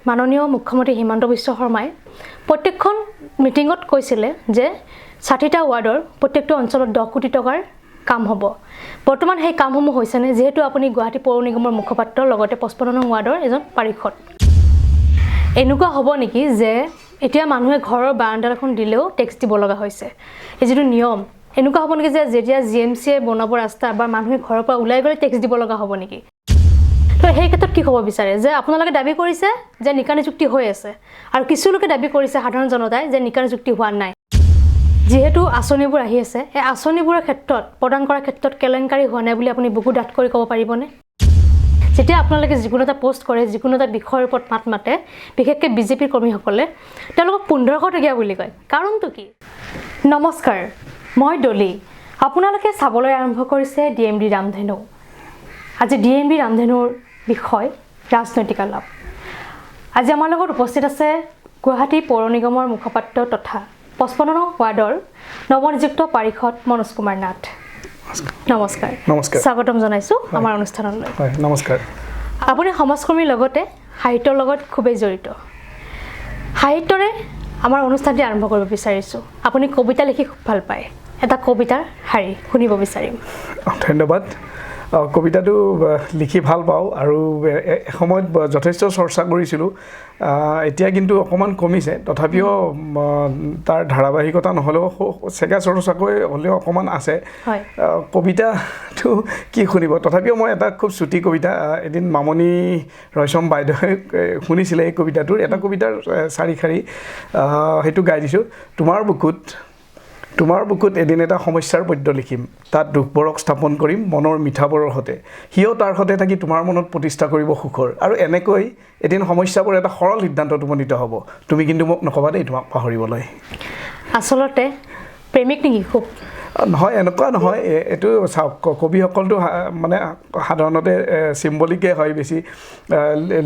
মাননীয় মুখ্যমন্ত্ৰী হিমন্ত বিশ্ব শৰ্মাই প্ৰত্যেকখন মিটিঙত কৈছিলে যে 60টা ৱাৰ্ডৰ প্ৰত্যেকটো অঞ্চলত 10 কোটি টকাৰ কাম হ'ব। বৰ্তমান সেই কামসমূহ হৈছেনে যেহেতু আপুনি গুৱাহাটী পৌৰ নিগমৰ মুখপাত্ৰ লগতে 55 নং ৱাৰ্ডৰ এজন পাৰিষদ। এনেকুৱা হ'ব নেকি যে এতিয়া মানুহে ঘৰৰ বাৰাণ্ডা এখন দিলেও টেক্স দিব লগা হৈছে? এই যিটো নিয়ম এনেকুৱা হ'ব নেকি যে যেতিয়া জিএমচিয়ে বনাব ৰাস্তা বা মানুহে ঘৰৰ পৰা ওলাই গ'লে টেক্স দিব লগা হ'ব নেকি? তো সেই ক্ষেত্ৰত কি ক'ব বিচাৰে যে আপোনালোকে দাবী কৰিছে যে নিকা নিযুক্তি হৈ আছে আৰু কিছু লোকে দাবী কৰিছে সাধাৰণ জনতাই যে নিকা নিযুক্তি হোৱা নাই। যেহেতু আঁচনিবোৰ আহি আছে এই আঁচনিবোৰৰ ক্ষেত্ৰত প্ৰদান কৰাৰ ক্ষেত্ৰত কেলেংকাৰী হোৱা নাই বুলি আপুনি বহু ডাঠ কৰি ক'ব পাৰিবনে? যেতিয়া আপোনালোকে যিকোনো এটা পোষ্ট কৰে যিকোনো এটা বিষয়ৰ ওপৰত মাত মাতে বিশেষকৈ বিজেপিৰ কৰ্মীসকলে তেওঁলোকক 1500 টকীয়া বুলি কয়। কাৰণটো কি? নমস্কাৰ, মই ডলি। আপোনালোকে চাবলৈ আৰম্ভ কৰিছে DMD ৰামধেনু। আজি DMD ৰামধেনুৰ বিষয় ৰাজনৈতিক আলাপ। আজি আমাৰ লগত উপস্থিত আছে গুৱাহাটী পৌৰ নিগমৰ মুখপাত্ৰ তথা 55 নং ৱাৰ্ডৰ নৱনিযুক্ত পাৰিষদ মনোজ কুমাৰ নাথ। নমস্কাৰ। নমস্কাৰ। স্বাগতম জনাইছোঁ আমাৰ অনুষ্ঠানলৈ। হয়, নমস্কাৰ। আপুনি সমাজকৰ্মীৰ লগতে সাহিত্যৰ লগত খুবেই জড়িত। সাহিত্যৰে আমাৰ অনুষ্ঠানটি আৰম্ভ কৰিব বিচাৰিছোঁ। আপুনি কবিতা লিখি খুব ভাল পায়। এটা কবিতাৰ শাৰী শুনিব বিচাৰিম। ধন্যবাদ। কবিতাটো লিখি ভাল পাওঁ আৰু এসময়ত যথেষ্ট চৰ্চা কৰিছিলোঁ। এতিয়া কিন্তু অকণমান কমিছে, তথাপিও তাৰ ধাৰাবাহিকতা নহ'লেও চেগা চৰ্চাকৈ হ'লেও অকণমান আছে। কবিতাটো কি শুনিব, তথাপিও মই এটা খুব চুটি কবিতা এদিন মামণি ৰয়ছম বাইদেৱে শুনিছিলে এই কবিতাটোৰ এটা কবিতাৰ 4 শাৰী সেইটো গাই দিছোঁ। তোমাৰ বুকুত এদিন এটা সমস্যাৰ পদ্য লিখিম, তাত দুখবোৰক স্থাপন কৰিম মনৰ মিঠাবোৰৰ সতে, সিও তাৰ সতে থাকি তোমাৰ মনত প্ৰতিষ্ঠা কৰিব সুখৰ। আৰু এনেকৈ এদিন সমস্যাবোৰ এটা সৰল সিদ্ধান্তত উপনীত হ'ব। তুমি কিন্তু মোক নক'বা দেই তোমাক পাহৰিবলৈ। আচলতে প্ৰেমিক নেকি খুব? নহয়, এনেকুৱা নহয়। এইটো চাওক, কবিসকলটো মানে সাধাৰণতে চিম্বলিকে হয়, বেছি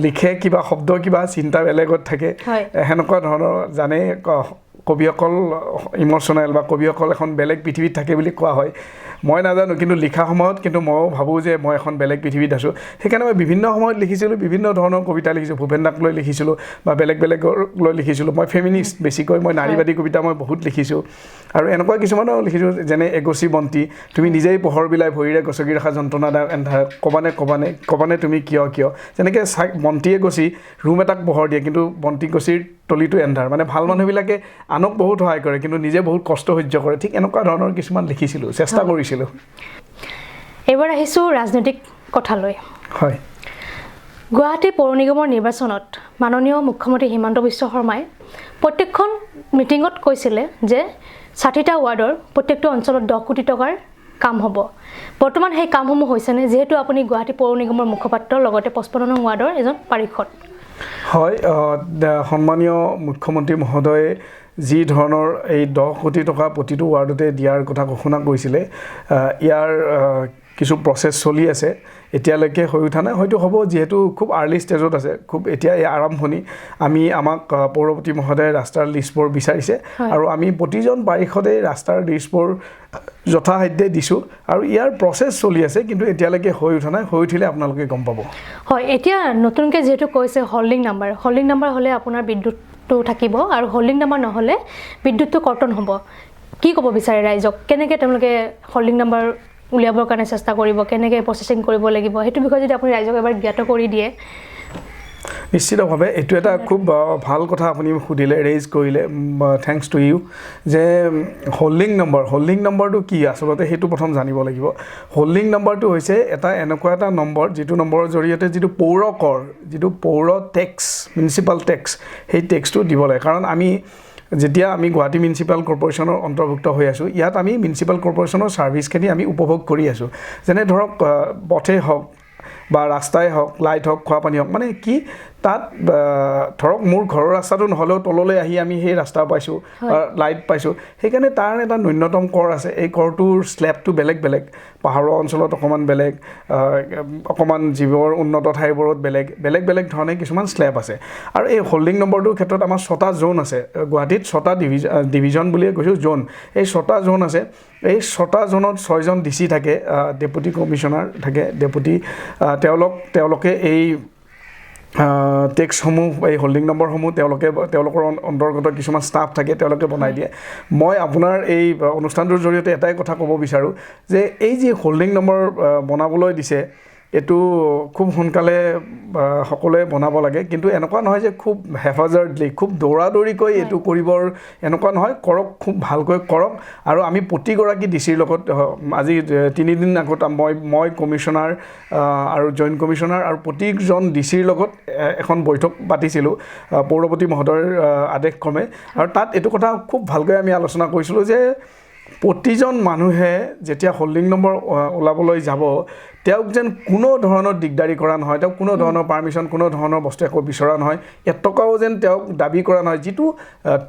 লিখে কিবা শব্দ কিবা চিন্তা বেলেগত থাকে সেনেকুৱা ধৰণৰ জানে। কবিসকল ইম'চনেল বা কবিসকল এখন বেলেগ পৃথিৱীত থাকে বুলি কোৱা হয়। মই নাজানো, কিন্তু লিখা সময়ত কিন্তু ময়ো ভাবোঁ যে মই এখন বেলেগ পৃথিৱীত আছোঁ। সেইকাৰণে মই বিভিন্ন সময়ত লিখিছিলোঁ, বিভিন্ন ধৰণৰ কবিতা লিখিছোঁ। ভূপেন দাক লৈ লিখিছিলোঁ বা বেলেগ লৈ লিখিছিলোঁ। মই ফেমিনিষ্ট বেছিকৈ, মই নাৰীবাদী কবিতা মই বহুত লিখিছোঁ। আৰু এনেকুৱা কিছুমানো লিখিছোঁ যেনে এগচি বন্তি, তুমি নিজেই পোহৰ বিলাই ভৰিৰে গছকি ৰখা যন্ত্ৰণাদায়ক এন্ধাৰ, ক'বানে তুমি কিয়। যেনেকৈ বন্তি এগচি ৰুম এটাক পোহৰ দিয়ে, কিন্তু বন্তি গছিৰ তলিটো এন্ধাৰ। মানে ভাল মানুহবিলাকে আনক বহুত সহায় কৰে কিন্তু নিজে বহুত কষ্ট সহ্য কৰে। ঠিক এনেকুৱা ধৰণৰ কিছুমান লিখিছিলোঁ, চেষ্টা কৰিছিলোঁ। এইবাৰ আহিছোঁ ৰাজনৈতিক কথালৈ। হয়, গুৱাহাটী পৌৰ নিগমৰ নিৰ্বাচনত মাননীয় মুখ্যমন্ত্ৰী হিমন্ত বিশ্ব শৰ্মাই প্ৰত্যেকখন মিটিঙত কৈছিলে যে 60টা ৱাৰ্ডৰ প্ৰত্যেকটো অঞ্চলত 10 কোটি টকাৰ কাম হ'ব। বৰ্তমান সেই কামসমূহ হৈছেনে যিহেতু আপুনি গুৱাহাটী পৌৰ নিগমৰ মুখপাত্ৰ লগতে 55 নং ৱাৰ্ডৰ এজন পাৰিষদ? হয়, সন্মানীয় মুখ্যমন্ত্ৰী মহোদয়ে যি ধৰণৰ এই 10 কোটি টকা প্ৰতিটো ৱাৰ্ডতে দিয়াৰ কথা ঘোষণা কৰিছিলে, ইয়াৰ কিছু প্ৰচেছ চলি আছে। এতিয়ালৈকে হৈ উঠা নাই, হয়তো হ'ব যিহেতু খুব আৰ্লি ষ্টেজত আছে। খুব এতিয়া এই আৰম্ভণি। আমাক পৌৰপতি মহোদয়ে ৰাস্তাৰ লিষ্টবোৰ বিচাৰিছে আৰু আমি প্ৰতিজন পাৰিষদে ৰাস্তাৰ লিষ্টবোৰ যথাসাধ্যে দিছোঁ আৰু ইয়াৰ প্ৰচেছ চলি আছে, কিন্তু এতিয়ালৈকে হৈ উঠা নাই। হৈ উঠিলে আপোনালোকে গম পাব। হয়, এতিয়া নতুনকৈ যিহেতু কৈছে হোল্ডিং নাম্বাৰ হ'লে আপোনাৰ বিদ্যুৎটো থাকিব আৰু হোল্ডিং নাম্বাৰ নহ'লে বিদ্যুৎটো কৰ্তন হ'ব। কি ক'ব বিচাৰে ৰাইজক? কেনেকৈ তেওঁলোকে হোল্ডিং নাম্বাৰ উলিয়াবৰ কাৰণে চেষ্টা কৰিব, কেনেকৈ প্ৰচেছিং কৰিব লাগিব, সেইটো বিষয়ে যদি আপুনি ৰাইজক এবাৰ জ্ঞাত কৰি দিয়ে। নিশ্চিতভাৱে এইটো এটা খুব ভাল কথা আপুনি সুধিলে, ৰেইজ কৰিলে। Thanks to you. যে হোল্ডিং নম্বৰটো কি আচলতে সেইটো প্ৰথম জানিব লাগিব। হোল্ডিং নম্বৰটো হৈছে এনেকুৱা এটা নম্বৰ যিটো নম্বৰৰ জৰিয়তে যিটো পৌৰ কৰ, যিটো পৌৰ টেক্স, মিউনিচিপাল টেক্স, সেই টেক্সটো দিব লাগে। কাৰণ যেতিয়া আমি গুৱাহাটী মিউনিচিপাল কৰ্প'ৰেশ্যনৰ অন্তৰ্ভুক্ত হৈ আছোঁ, ইয়াত আমি মিউনিচিপাল কৰ্প'ৰেশ্যনৰ ছাৰ্ভিচখিনি আমি উপভোগ কৰি আছোঁ। যেনে ধৰক পথেই হওক বা ৰাস্তাই হওক, লাইট হওক, খোৱা পানী হওক, মানে কি তাত ধৰক মোৰ ঘৰৰ ৰাস্তাটো নহ'লেও তললৈ আহি আমি সেই ৰাস্তা পাইছোঁ, লাইট পাইছোঁ। সেইকাৰণে তাৰ এটা ন্যূনতম কৰ আছে। এই কৰটোৰ স্লেবটো বেলেগ পাহাৰৰ অঞ্চলত অকণমান বেলেগ, অকণমান যিবোৰ উন্নত ঠাইবোৰত বেলেগ ধৰণে কিছুমান স্লেব আছে। আৰু এই হোল্ডিং নম্বৰটোৰ ক্ষেত্ৰত আমাৰ 6টা জ'ন আছে। গুৱাহাটীত 6টা ডিভিজন বুলিয়ে কৈছোঁ, জ'ন। এই 6টা জ'ন আছে। এই 6টা জ'নত 6জন DC থাকে, ডেপুটি কমিশ্যনাৰ থাকে, তেওঁলোকে এই টেক্সসমূহ এই হোল্ডিং নম্বৰসমূহ তেওঁলোকৰ অন্তৰ্গত কিছুমান ষ্টাফ থাকে তেওঁলোকে বনাই দিয়ে মই আপোনাৰ এই অনুষ্ঠানটোৰ জৰিয়তে এটাই কথা ক'ব বিচাৰোঁ যে এই যি হোল্ডিং নম্বৰ বনাবলৈ দিছে এইটো খুব সোনকালে সকলোৱে বনাব লাগে কিন্তু এনেকুৱা নহয় যে খুব হেফাজাৰ্ডলি খুব দৌৰাদৌৰিকৈ এইটো কৰিবৰ এনেকুৱা নহয় কৰক খুব ভালকৈ কৰক আৰু আমি প্ৰতিগৰাকী ডিচিৰ লগত আজি 3 দিন আগত মই কমিশ্যনাৰ আৰু জইণ্ট কমিশ্যনাৰ আৰু প্ৰতিজন ডিচিৰ লগত এখন বৈঠক পাতিছিলোঁ পৌৰপতি মহোদয়ৰ আদেশক্ৰমে আৰু তাত এইটো কথা খুব ভালকৈ আমি আলোচনা কৰিছিলোঁ যে প্ৰতিজন মানুহে যেতিয়া হোল্ডিং নম্বৰ ওলাবলৈ যাব তেওঁক যেন কোনো ধৰণৰ দিগদাৰি কৰা নহয় তেওঁক কোনো ধৰণৰ পাৰ্মিশ্যন কোনো ধৰণৰ বস্তু একো বিচৰা নহয় এটকাও যেন তেওঁক দাবী কৰা নহয় যিটো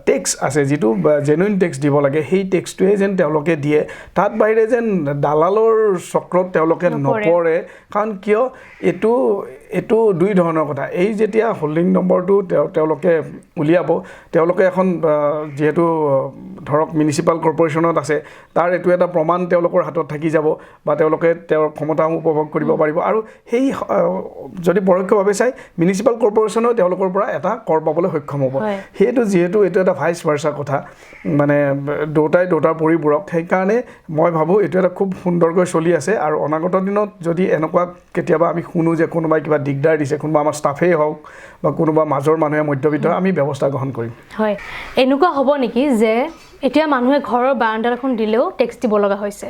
টেক্স আছে যিটো জেনুইন টেক্স দিব লাগে সেই টেক্সটোৱে যেন তেওঁলোকে দিয়ে তাত বাহিৰে যেন দালালৰ চক্ৰত তেওঁলোকে নপৰে কাৰণ কিয় এইটো দুই ধৰণৰ কথা এই যেতিয়া হোল্ডিং নম্বৰটো তেওঁলোকে উলিয়াব তেওঁলোকে এখন যিহেতু ধৰক মিউনিচিপাল কৰ্পৰেশ্যনত আছে তাৰ এইটো এটা প্ৰমাণ তেওঁলোকৰ হাতত থাকি যাব বা তেওঁলোকে তেওঁৰ ক্ষমতা উপভোগ কৰিব পাৰিব আৰু সেই যদি পৰোক্ষভাৱে চাই মিউনিচিপাল কৰ্পৰেশ্যনেও তেওঁলোকৰ পৰা এটা কৰ পাবলৈ সক্ষম হ'ব সেইটো যিহেতু এইটো এটা ভাইচ ভাৰ্চা কথা মানে দুটাৰ পৰিপূৰক সেইকাৰণে মই ভাবোঁ এইটো এটা খুব সুন্দৰকৈ চলি আছে আৰু অনাগত দিনত যদি এনেকুৱা কেতিয়াবা আমি শুনো যে কোনোবাই কিবা দিগদাৰ দিছে কোনোবা আমাৰ ষ্টাফেই হওক বা কোনোবা মাজৰ মানুহে মধ্যবিত্ত আমি ব্যৱস্থা গ্ৰহণ কৰিম হয় এনেকুৱা হ'ব নেকি যে এতিয়া মানুহে ঘৰৰ বাৰাণ্ডা এখন দিলেও টেক্স দিব লগা হৈছে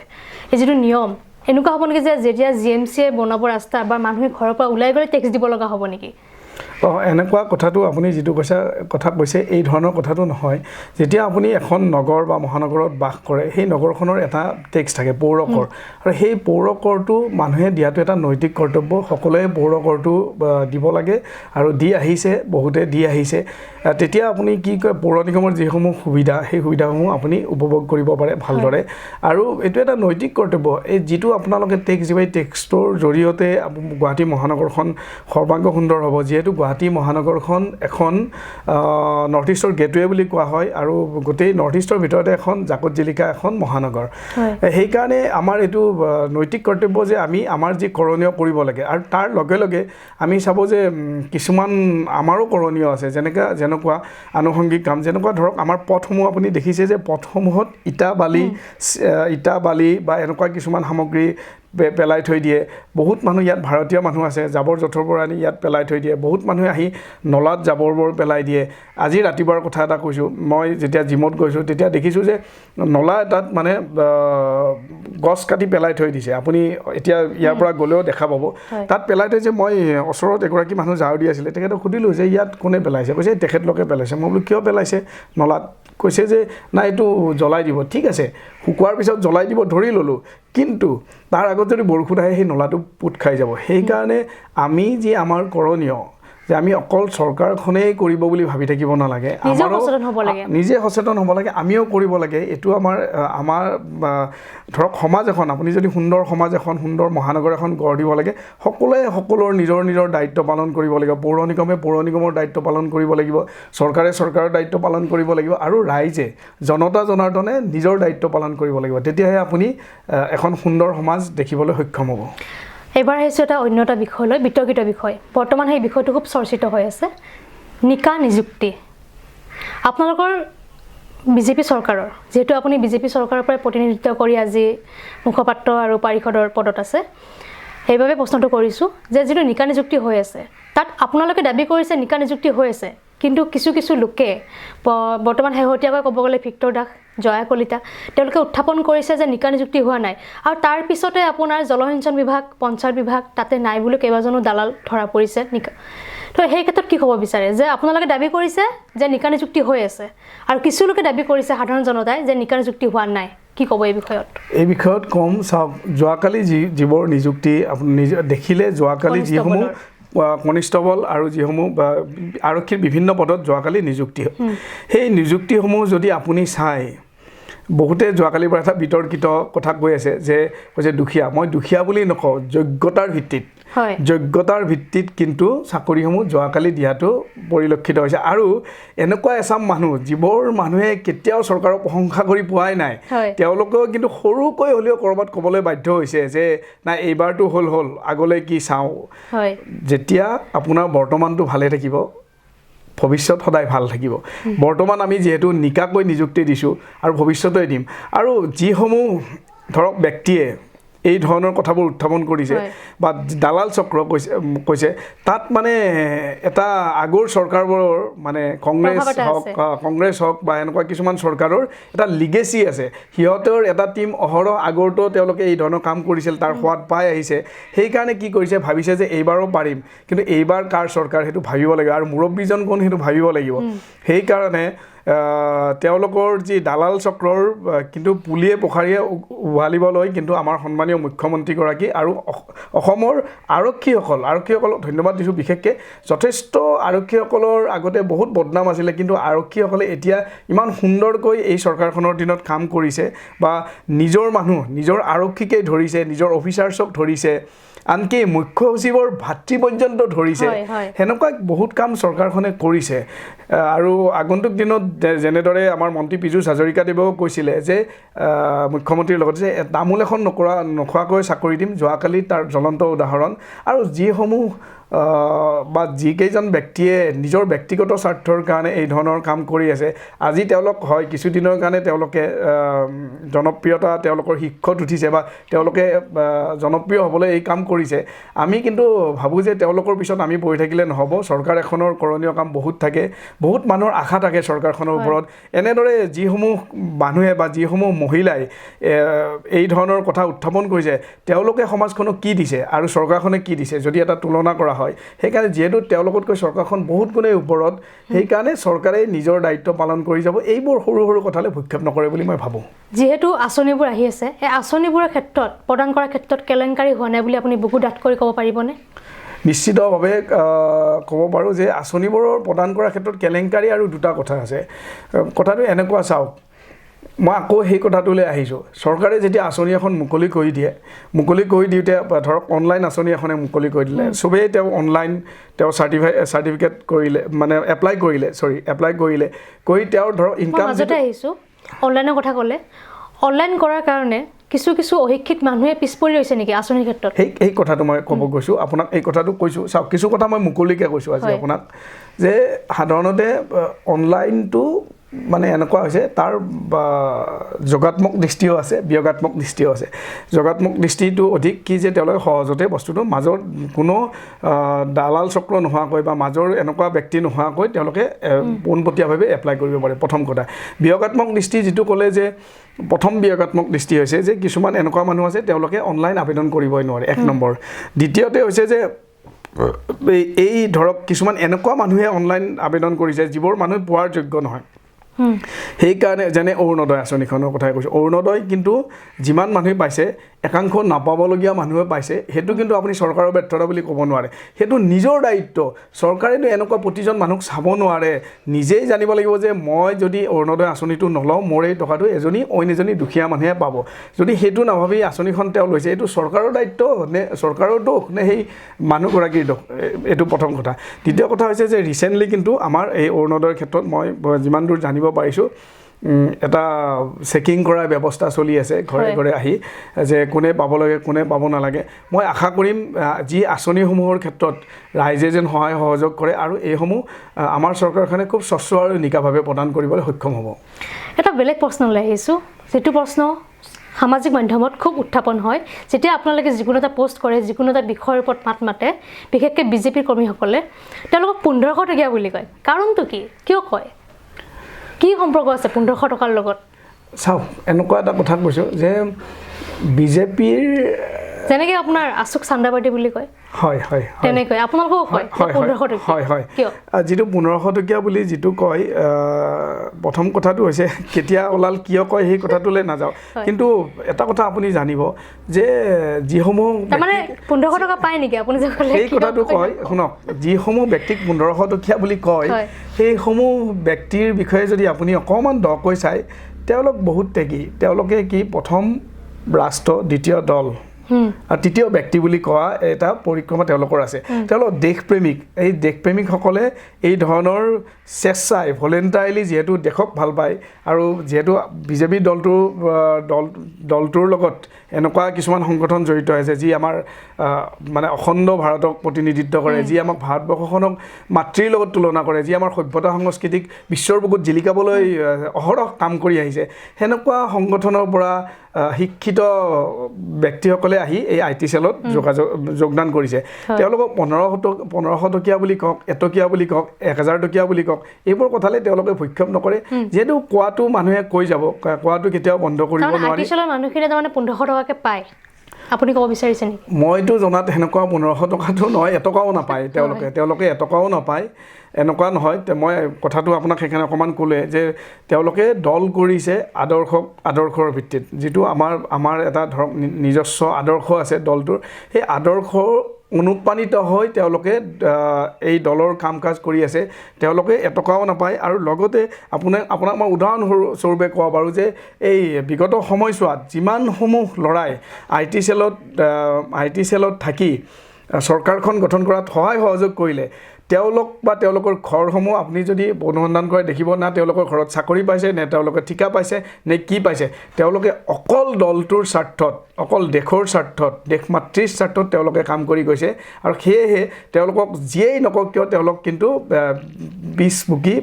এই যিটো নিয়ম এনেকুৱা হ'ব নেকি যে যেতিয়া জিএমচিয়ে বনাব ৰাস্তা বা মানুহে ঘৰৰ পৰা ওলাই গ'লে টেক্স দিব লগা হ'ব নেকি এনেকুৱা কথাটো আপুনি যিটো কথা কৈছে এই ধৰণৰ কথাটো নহয় যেতিয়া আপুনি এখন নগৰ বা মহানগৰত বাস কৰে সেই নগৰখনৰ এটা টেক্স থাকে পৌৰকৰ আৰু সেই পৌৰকৰটো মানুহে দিয়াটো এটা নৈতিক কৰ্তব্য সকলোৱে পৌৰকৰটো দিব লাগে আৰু দি আহিছে বহুতে দি আহিছে তেতিয়া আপুনি কি কয় পৌৰ নিগমৰ যিসমূহ সুবিধা সেই সুবিধাসমূহ আপুনি উপভোগ কৰিব পাৰে ভালদৰে আৰু এইটো এটা নৈতিক কৰ্তব্য এই যিটো আপোনালোকে টেক্স দিব এই টেক্সটোৰ জৰিয়তে গুৱাহাটী মহানগৰখন সৰ্বাংগ সুন্দৰ হ'ব যিহেতু গুৱাহাটী মহানগৰখন এখন নৰ্থ ইষ্টৰ গেটৱে বুলি কোৱা হয় আৰু গোটেই নৰ্থ ইষ্টৰ ভিতৰতে এখন জাকত জিলিকা এখন মহানগৰ সেইকাৰণে আমাৰ এইটো নৈতিক কৰ্তব্য যে আমি আমাৰ যি কৰণীয় কৰিব লাগে আৰু তাৰ লগে লগে আমি চাব যে কিছুমান আমাৰো কৰণীয় আছে যেনেকুৱা আনুষংগিক কাম যেনেকুৱা ধৰক আমাৰ পথসমূহ আপুনি দেখিছে যে পথসমূহত ইটা বালি বা এনেকুৱা কিছুমান সামগ্ৰী পেলাই থৈ দিয়ে বহুত মানুহ ইয়াত ভাৰতীয় মানুহ আছে জাবৰ জোঁথৰবোৰ আনি ইয়াত পেলাই থৈ দিয়ে বহুত মানুহে আহি নলাত জাবৰবোৰ পেলাই দিয়ে আজি ৰাতিপুৱাৰ কথা এটা কৈছোঁ মই যেতিয়া জিমত গৈছোঁ তেতিয়া দেখিছোঁ যে নলা এটাত মানে গছ কাটি পেলাই থৈ দিছে আপুনি এতিয়া ইয়াৰ পৰা গ'লেও দেখা পাব তাত পেলাই থৈছে মই ওচৰত এগৰাকী মানুহ ঝাৰু দি আছিলে তেখেতক সুধিলোঁ যে ইয়াত কোনে পেলাইছে কৈছে তেখেতলোকে পেলাইছে মই বোলো কিয় পেলাইছে নলাত কৈছে যে নাই এইটো জ্বলাই দিব ঠিক আছে শুকোৱাৰ পিছত জ্বলাই দিব ধৰি ল'লোঁ কিন্তু তাৰ আগত যদি বৰষুণ আহে সেই নলাটো পুত খাই যাব সেইকাৰণে আমি যি আমাৰ কৰণীয় যে আমি অকল চৰকাৰখনেই কৰিব বুলি ভাবি থাকিব নালাগে নিজে সচেতন হ'ব লাগে আমিও কৰিব লাগে এইটো আমাৰ ধৰক সমাজ এখন আপুনি যদি সুন্দৰ সমাজ এখন সুন্দৰ মহানগৰ এখন গঢ় দিব লাগে সকলোৱে সকলোৰ নিজৰ দায়িত্ব পালন কৰিব লাগিব পৌৰ নিগমে পৌৰ নিগমৰ দায়িত্ব পালন কৰিব লাগিব চৰকাৰে চৰকাৰৰ দায়িত্ব পালন কৰিব লাগিব আৰু ৰাইজে জনতা জনাৰ্দনে নিজৰ দায়িত্ব পালন কৰিব লাগিব তেতিয়াহে আপুনি এখন সুন্দৰ সমাজ দেখিবলৈ সক্ষম হ'ব এবাৰ আহিছোঁ এটা অন্য এটা বিষয়লৈ বিতৰ্কিত বিষয় বৰ্তমান সেই বিষয়টো খুব চৰ্চিত হৈ আছে নিকা নিযুক্তি আপোনালোকৰ বিজেপি চৰকাৰৰ যেহেতু আপুনি বিজেপি চৰকাৰৰ পৰা প্ৰতিনিধিত্ব কৰি আজি মুখপাত্ৰ আৰু পাৰিষদৰ পদত আছে সেইবাবে প্ৰশ্নটো কৰিছোঁ যে যিটো নিকা নিযুক্তি হৈ আছে তাত আপোনালোকে দাবী কৰিছে নিকা নিযুক্তি হৈ আছে কিন্তু কিছু লোকে বৰ্তমান শেহতীয়াকৈ ক'ব গ'লে ভিক্টৰ দাস জয়া কলিতা তেওঁলোকে উত্থাপন কৰিছে যে নিকা নিযুক্তি হোৱা নাই আৰু তাৰ পিছতে আপোনাৰ জলসিঞ্চন বিভাগ পঞ্চায়ত বিভাগ তাতে নাই বুলি কেইবাজনো দালাল ধৰা পৰিছে নিকা তো সেই ক্ষেত্ৰত কি ক'ব বিচাৰে যে আপোনালোকে দাবী কৰিছে যে নিকা নিযুক্তি হৈ আছে আৰু কিছু লোকে দাবী কৰিছে সাধাৰণ জনতাই যে নিকা নিযুক্তি হোৱা নাই কি ক'ব এই বিষয়ত কম চাওক যোৱাকালি যিবোৰ নিযুক্তি আপুনি দেখিলে যোৱাকালি যিসমূহ কনিষ্টেবল আৰু যিসমূহ আৰক্ষীৰ বিভিন্ন পদত যোৱাকালি নিযুক্তি সেই নিযুক্তিসমূহ যদি আপুনি চায় বহুতে যোৱাকালিৰ পৰা এটা বিতৰ্কিত কথা কৈ আছে যে কৈছে দুখীয়া মই দুখীয়া বুলি নকওঁ যোগ্যতাৰ ভিত্তিত হয় যোগ্যতাৰ ভিত্তিত কিন্তু চাকৰিসমূহ যোৱাকালি দিয়াটো পৰিলক্ষিত হৈছে আৰু এনেকুৱা এচাম মানুহ যিবোৰ মানুহে কেতিয়াও চৰকাৰক প্ৰশংসা কৰি পোৱাই নাই হয় তেওঁলোকেও কিন্তু সৰুকৈ হ'লেও ক'ৰবাত ক'বলৈ বাধ্য হৈছে যে নাই এইবাৰটো হ'ল আগলৈ কি চাওঁ হয় যেতিয়া আপোনাৰ বৰ্তমানটো ভালে থাকিব ভৱিষ্যত সদায় ভাল থাকিব বৰ্তমান আমি যিহেতু নিকাকৈ নিযুক্তি দিছোঁ আৰু ভৱিষ্যতে দিম আৰু যিসমূহ ধৰক ব্যক্তিয়ে এই ধৰণৰ কথাবোৰ উত্থাপন কৰিছে বা দালাল চক্ৰ কৈছে তাত মানে এটা আগৰ চৰকাৰবোৰৰ মানে কংগ্ৰেছ হওক বা এনেকুৱা কিছুমান চৰকাৰৰ এটা লিগেচি আছে সিহঁতৰ এটা টীম অহৰহ আগৰতো তেওঁলোকে এই ধৰণৰ কাম কৰিছিল তাৰ সোৱাদ পাই আহিছে সেইকাৰণে কি কৰিছে ভাবিছে যে এইবাৰো পাৰিম কিন্তু এইবাৰ কাৰ চৰকাৰ সেইটো ভাবিব লাগিব আৰু মুৰব্বীজন কোন সেইটো ভাবিব লাগিব সেইকাৰণে তেওঁলোকৰ যি দালাল চক্ৰৰ কিন্তু পুলিয়ে পোখাৰীয়ে উভালিবলৈ কিন্তু আমাৰ সন্মানীয় মুখ্যমন্ত্ৰীগৰাকী আৰু অসমৰ আৰক্ষীসকলক ধন্যবাদ দিছোঁ বিশেষকৈ যথেষ্ট আৰক্ষীসকলৰ আগতে বহুত বদনাম আছিলে কিন্তু আৰক্ষীসকলে এতিয়া ইমান সুন্দৰকৈ এই চৰকাৰখনৰ দিনত কাম কৰিছে বা নিজৰ মানুহ নিজৰ আৰক্ষীকে ধৰিছে নিজৰ অফিচাৰ্ছক ধৰিছে আনকি মুখ্য সচিবৰ ভাতৃ পৰ্যন্ত ধৰিছে সেনেকুৱা বহুত কাম চৰকাৰখনে কৰিছে আৰু আগন্তুক দিনত যেনেদৰে আমাৰ মন্ত্ৰী পীযুষ হাজৰিকাদেৱেও কৈছিলে যে মুখ্যমন্ত্ৰীৰ লগত যে তামোল এখন নোখোৱাকৈ চাকৰি দিম যোৱাকালি তাৰ জ্বলন্ত উদাহৰণ আৰু যিসমূহ বা যিকেইজন ব্যক্তিয়ে নিজৰ ব্যক্তিগত স্বাৰ্থৰ কাৰণে এই ধৰণৰ কাম কৰি আছে আজি তেওঁলোক হয় কিছুদিনৰ কাৰণে তেওঁলোকে জনপ্ৰিয়তা তেওঁলোকৰ শিক্ষত উঠিছে বা তেওঁলোকে জনপ্ৰিয় হ'বলৈ এই কাম কৰিছে আমি কিন্তু ভাবোঁ যে তেওঁলোকৰ পিছত আমি পৰি থাকিলে নহ'ব চৰকাৰ এখনৰ কৰণীয় কাম বহুত থাকে বহুত মানুহৰ আশা থাকে চৰকাৰখনৰ ওপৰত এনেদৰে যিসমূহ মানুহে বা যিসমূহ মহিলাই এই ধৰণৰ কথা উত্থাপন কৰিছে তেওঁলোকে সমাজখনক কি দিছে আৰু চৰকাৰখনে কি দিছে যদি এটা তুলনা কৰা হয় সেইকাৰণে যিহেতু তেওঁলোকতকৈ চৰকাৰখন বহুত গুণে ওপৰত সেইকাৰণে চৰকাৰে নিজৰ দায়িত্ব পালন কৰি যাব এইবোৰ সৰু সৰু কথালৈ ভূক্ষেপ নকৰে বুলি মই ভাবোঁ যেহেতু আঁচনিবোৰ আহি আছে এই আঁচনিবোৰৰ ক্ষেত্ৰত প্ৰদান কৰাৰ ক্ষেত্ৰত কেলেংকাৰী হোৱা নাই বুলি আপুনি বুকু ডাঠ কৰি ক'ব পাৰিবনে নিশ্চিতভাৱে ক'ব পাৰোঁ যে আঁচনিবোৰৰ প্ৰদান কৰাৰ ক্ষেত্ৰত কেলেংকাৰী আৰু দুটা কথা আছে কথাটো এনেকুৱা চাওক মই আকৌ সেই কথাটোলৈ আহিছোঁ চৰকাৰে যেতিয়া আঁচনি এখন মুকলি কৰি দিওঁতে ধৰক অনলাইন আঁচনি এখনে মুকলি কৰি দিলে চবেই তেওঁ অনলাইন তেওঁ চাৰ্টিফিকেট কৰিলে মানে এপ্লাই কৰিলে কৰি তেওঁৰ ধৰক ইনকাম মাজতে আহিছোঁ অনলাইনৰ কথা ক'লে অনলাইন কৰাৰ কাৰণে কিছু অশিক্ষিত মানুহে পিছ পৰি ৰৈছে নেকি আঁচনিৰ ক্ষেত্ৰত এই কথাটো মই ক'ব গৈছোঁ আপোনাক এই কথাটো কৈছোঁ চাওক কিছু কথা মই মুকলিকৈ কৈছোঁ আজি আপোনাক যে সাধাৰণতে অনলাইনটো মানে এনেকুৱা হৈছে তাৰ যোগাত্মক দৃষ্টিও আছে বিয়োগাত্মক দৃষ্টিও আছে যোগাত্মক দৃষ্টিটো অধিক কি যে তেওঁলোকে সহজতে বস্তুটো মাজৰ কোনো দালাল চক্ৰ নোহোৱাকৈ বা মাজৰ এনেকুৱা ব্যক্তি নোহোৱাকৈ তেওঁলোকে পোনপটীয়াভাৱে এপ্লাই কৰিব পাৰে প্ৰথম কথা বিয়োগাত্মক দৃষ্টি যিটো ক'লে যে প্ৰথম বিয়োগাত্মক দৃষ্টি হৈছে যে কিছুমান এনেকুৱা মানুহ আছে তেওঁলোকে অনলাইন আবেদন কৰিবই নোৱাৰে এক নম্বৰ দ্বিতীয়তে হৈছে যে এই ধৰক কিছুমান এনেকুৱা মানুহে অনলাইন আবেদন কৰিছে যিবোৰ মানুহ পোৱাৰ যোগ্য নহয় সেইকাৰণে যেনে অৰুণোদয় আঁচনিখনৰ কথাই কৈছোঁ অৰুণোদয় কিন্তু যিমান মানুহে পাইছে একাংশ নাপাবলগীয়া মানুহে পাইছে সেইটো কিন্তু আপুনি চৰকাৰৰ ব্যৰ্থতা বুলি ক'ব নোৱাৰে সেইটো নিজৰ দায়িত্ব চৰকাৰেতো এনেকুৱা প্ৰতিজন মানুহক চাব নোৱাৰে নিজেই জানিব লাগিব যে মই যদি অৰুণোদয় আঁচনিটো নলওঁ মোৰ এই টকাটো অইন এজনী দুখীয়া মানুহে পাব যদি সেইটো নাভাবি আঁচনিখন তেওঁ লৈছে এইটো চৰকাৰৰ দায়িত্ব নে চৰকাৰৰ দোষ নে সেই মানুহগৰাকীৰ দোষ এইটো প্ৰথম কথা দ্বিতীয় কথা হৈছে যে ৰিচেণ্টলি কিন্তু আমাৰ এই অৰুণোদয়ৰ ক্ষেত্ৰত মই যিমান দূৰ জানিব পাৰিছোঁ এটা চেকিং কৰাৰ ব্যৱস্থা চলি আছে ঘৰে ঘৰে আহি যে কোনে পাব লাগে কোনে পাব নালাগে মই আশা কৰিম যি আঁচনিসমূহৰ ক্ষেত্ৰত ৰাইজে যেন সহায় সহযোগ কৰে আৰু এইসমূহ আমাৰ চৰকাৰখনে খুব স্বচ্ছ আৰু নিকাভাৱে প্ৰদান কৰিবলৈ সক্ষম হ'ব এটা বেলেগ প্ৰশ্নলৈ আহিছোঁ যিটো প্ৰশ্ন সামাজিক মাধ্যমত খুব উত্থাপন হয় যেতিয়া আপোনালোকে যিকোনো এটা পোষ্ট কৰে যিকোনো এটা বিষয়ৰ ওপৰত মাত মাতে বিশেষকৈ বিজেপিৰ কৰ্মীসকলে তেওঁলোকক 1500 টকীয়া বুলি কয় কাৰণটো কি কিয় কয় কি সম্পৰ্ক আছে 1500 টকাৰ লগত চাওক এনেকুৱা এটা কথা কৈছোঁ যে বিজেপিৰ যেনেকৈ আপোনাৰ আশোক চান্দাবাৰ্ডি বুলি কয় হয় তেনেকৈ আপোনালোকেও কয় 1500 টকীয়া কিয় যিটো 1500 টকীয়া বুলি যিটো কয় প্ৰথম কথাটো হৈছে কেতিয়া ওলাল কিয় কয় সেই কথাটোলৈ নাযাওঁ কিন্তু এটা কথা আপুনি জানিব যে যিসমূহ মানে 1500 টকা পায় নেকি আপুনি যে ক'লে সেই কথাটো কয় শুনক যিসমূহ ব্যক্তিক 1500 টকীয়া বুলি কয় সেইসমূহ ব্যক্তিৰ বিষয়ে যদি আপুনি অকণমান দকৈ চায় তেওঁলোক বহুত ত্যাগী তেওঁলোকে কি প্ৰথম ৰাষ্ট্ৰ দ্বিতীয় দল আৰু তৃতীয় ব্যক্তি বুলি কোৱা এটা পৰিক্ৰমা তেওঁলোকৰ আছে তেওঁলোক দেশপ্ৰেমিক এই দেশপ্ৰেমিকসকলে এই ধৰণৰ স্বেচ্ছাই ভলেণ্টাৰীলি যিহেতু দেশক ভাল পায় আৰু যিহেতু বিজেপি দলটোৰ লগত এনেকুৱা কিছুমান সংগঠন জড়িত আছে যি আমাৰ মানে অখণ্ড ভাৰতক প্ৰতিনিধিত্ব কৰে যি আমাক ভাৰতবৰ্ষখনক মাতৃৰ লগত তুলনা কৰে যি আমাৰ সভ্যতা সংস্কৃতিক বিশ্বৰ বুকুত জিলিকাবলৈ অহৰহ কাম কৰি আহিছে সেনেকুৱা সংগঠনৰ পৰা শিক্ষিত ব্যক্তিসকলে আহি এই IT সেলত যোগদান কৰিছে তেওঁলোকক 1500 টকীয়া বুলি কওক এটকীয়া বুলি কওক 1000 টকীয়া বুলি কওক এইবোৰ কথালে তেওঁলোকে ভক্ষেপ নকৰে যেহেতু কোৱাটো মানুহে কৈ যাব কোৱাটো কেতিয়াও বন্ধ কৰিব নোৱাৰি IT সেলৰ মানুহখিনিয়ে তাৰমানে 1500 টকাকে পায় আপুনি ক'ব বিচাৰিছে নেকি মইতো জনাত সেনেকুৱা 1500 টকাটো নহয় এটকাও নাপায় তেওঁলোকে এটকাও নাপায় এনেকুৱা নহয় মই কথাটো আপোনাক সেইকাৰণে অকণমান ক'লে যে তেওঁলোকে দল কৰিছে আদৰ্শৰ ভিত্তিত যিটো আমাৰ এটা ধৰক নিজস্ব আদৰ্শ আছে দলটোৰ সেই আদৰ্শ অনুপ্ৰাণিত হৈ তেওঁলোকে এই দলৰ কাম কাজ কৰি আছে তেওঁলোকে এটকাও নাপায় আৰু লগতে আপোনাক মই উদাহৰণস্বৰূপে ক'ব পাৰোঁ যে এই বিগত সময়ছোৱাত যিমানসমূহ ল'ৰাই IT সেলত থাকি চৰকাৰখন গঠন কৰাত সহায় সহযোগ কৰিলে তেওঁলোক বা তেওঁলোকৰ ঘৰসমূহ আপুনি যদি অনুসন্ধান কৰে দেখিব না তেওঁলোকৰ ঘৰত চাকৰি পাইছে নে তেওঁলোকে ঠিকা পাইছে নে কি পাইছে তেওঁলোকে অকল দলটোৰ স্বাৰ্থত অকল দেশৰ স্বাৰ্থত দেশ মাতৃৰ স্বাৰ্থত তেওঁলোকে কাম কৰি গৈছে আৰু সেয়েহে তেওঁলোকক যিয়েই নকওক কিয় তেওঁলোক কিন্তু বিষ বুকি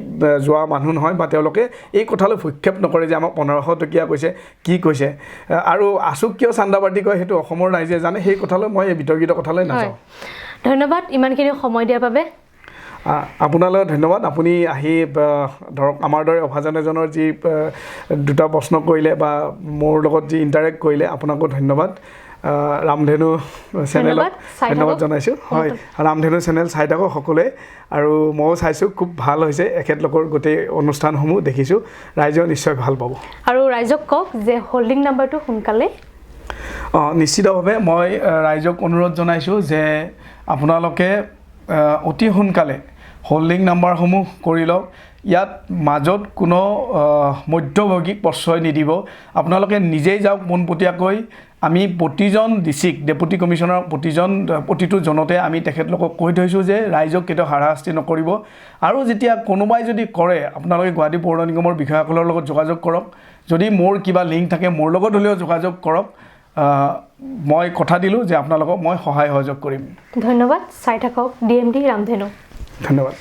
যোৱা মানুহ নহয় বা তেওঁলোকে এই কথালৈ ভক্ষেপ নকৰে যে আমাক 1500 টকীয়া কৈছে কি কৈছে আৰু আছুক কিয় চান্দাবাৰ্তি কয় সেইটো অসমৰ ৰাইজে জানে সেই কথালৈ মই এই বিতৰ্কিত কথালৈ নাযাওঁ ধন্যবাদ ইমানখিনি সময় দিয়াৰ বাবে আপোনালৈ ধন্যবাদ আপুনি আহি ধৰক আমাৰ দৰে অভাজন এজনৰ যি দুটা প্ৰশ্ন কৰিলে বা মোৰ লগত যি ইণ্টাৰেক্ট কৰিলে আপোনাকো ধন্যবাদ ৰামধেনু চেনেলত ধন্যবাদ জনাইছোঁ হয় ৰামধেনু চেনেল চাই থাকক সকলোৱে আৰু ময়ো চাইছোঁ খুব ভাল হৈছে এখেতলোকৰ গোটেই অনুষ্ঠানসমূহ দেখিছোঁ ৰাইজেও নিশ্চয় ভাল পাব আৰু ৰাইজক কওক যে হোল্ডিং নাম্বাৰটো সোনকালে নিশ্চিতভাৱে মই ৰাইজক অনুৰোধ জনাইছোঁ যে আপোনালোকে অতি সোনকালে হোল্ডিং নাম্বাৰসমূহ কৰি লওক ইয়াত মাজত কোনো মধ্যভোগীক প্ৰশ্ৰয় নিদিব আপোনালোকে নিজেই যাওক পোনপটীয়াকৈ আমি প্ৰতিজন ডিষ্ট্ৰিক্ট ডেপুটি কমিশ্যনাৰ প্ৰতিটো জনতে আমি তেখেতলোকক কৈ থৈছোঁ যে ৰাইজক কেতিয়াও হাৰাশাস্তি নকৰিব আৰু যেতিয়া কোনোবাই যদি কৰে আপোনালোকে গুৱাহাটী পৌৰ নিগমৰ বিষয়াসকলৰ লগত যোগাযোগ কৰক যদি মোৰ কিবা লিংক থাকে মোৰ লগত হ'লেও যোগাযোগ কৰক মই কথা দিলোঁ যে আপোনালোকক মই সহায় সহযোগ কৰিম ধন্যবাদ চাই থাকক DMD ৰামধেনু ধন্যবাদ